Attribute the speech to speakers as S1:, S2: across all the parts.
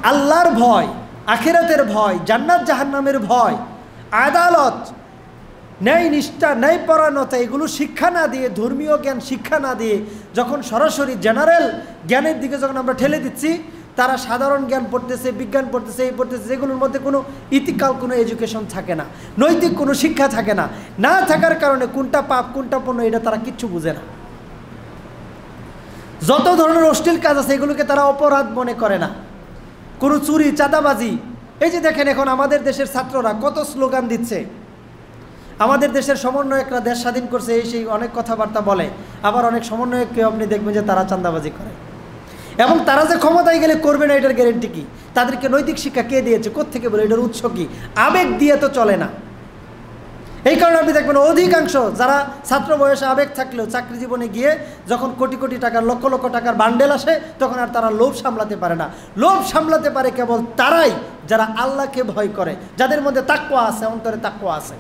S1: আল্লাহর ভয়, আখিরাতের ভয়, জান্নাত জাহান্নামের ভয়, আদালত, ন্যায় নিষ্ঠা, ন্যায় পরায়ণতা এগুলো শিক্ষা না দিয়ে, ধর্মীয় জ্ঞান শিক্ষা না দিয়ে যখন সরাসরি জেনারেল জ্ঞানের দিকে যখন আমরা ঠেলে দিচ্ছি, তারা সাধারণ জ্ঞান পড়তেছে, বিজ্ঞান পড়তেছে, এই পড়তেছে, যেগুলোর মধ্যে কোনো ইথিক্যাল কোনো এডুকেশন থাকে না, নৈতিক কোনো শিক্ষা থাকে না। না থাকার কারণে কোনটা পাপ কোনটা পুণ্য এটা তারা কিচ্ছু বুঝে না। যত ধরনের অশ্লীল কাজ আছে এগুলোকে তারা অপরাধ মনে করে না। কোনো চুরি, চাঁদাবাজি, এই যে দেখেন এখন আমাদের দেশের ছাত্ররা কত স্লোগান দিচ্ছে, আমাদের দেশের সমন্বয়করা দেশ স্বাধীন করছে, এই সেই অনেক কথাবার্তা বলে। আবার অনেক সমন্বয়ককেও আপনি দেখবেন যে তারা চাঁদাবাজি করে, এবং তারা যে ক্ষমতায় গেলে করবে না এটার গ্যারেন্টি কি? তাদেরকে নৈতিক শিক্ষা কে দিয়েছে? কোত্থেকে বলে? এটার উৎস কি? আবেগ দিয়ে তো চলে না। এই কারণে আপনি দেখবেন অধিকাংশ যারা ছাত্র বয়সে আবেগ থাকলেও চাকরি জীবনে গিয়ে যখন কোটি কোটি টাকার, লক্ষ লক্ষ টাকার বান্ডেল আসে, তখন আর তারা লোভ সামলাতে পারে না। লোভ সামলাতে পারে কেবল তারাই যারা আল্লাহকে ভয় করে, যাদের মধ্যে তাকওয়া আছে, অন্তরে তাকওয়া আছে।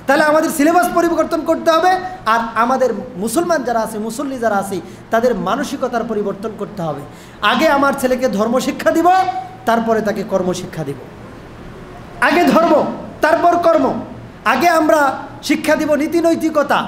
S1: তাহলে আমাদের সিলেবাস পরিবর্তন করতে হবে, আর আমাদের মুসলমান যারা আছে, মুসল্লি যারা আছে, তাদের মানসিকতার পরিবর্তন করতে হবে। আগে আমার ছেলেকে ধর্ম শিক্ষা দিব, তারপরে তাকে কর্মশিক্ষা দিব। আগে ধর্ম, তারপর কর্ম। আগে আমরা শিক্ষা দিব নীতি নৈতিকতা,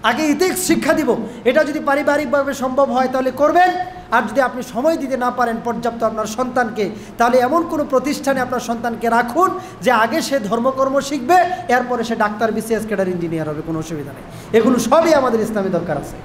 S1: আগে ইথিক্স শিক্ষা দিব। এটা যদি পারিবারিকভাবে সম্ভব হয় তাহলে করবেন। আর যদি আপনি সময় দিতে না পারেন পর্যাপ্ত আপনার সন্তানকে, তাহলে এমন কোনো প্রতিষ্ঠানে আপনার সন্তানকে রাখুন যে আগে সে ধর্মকর্ম শিখবে, এরপরে সে ডাক্তার, বিসিএস ক্যাডার, ইঞ্জিনিয়ার হবে, কোনো অসুবিধা নেই। এগুলো সবই আমাদের ইসলামী দরকার আছে।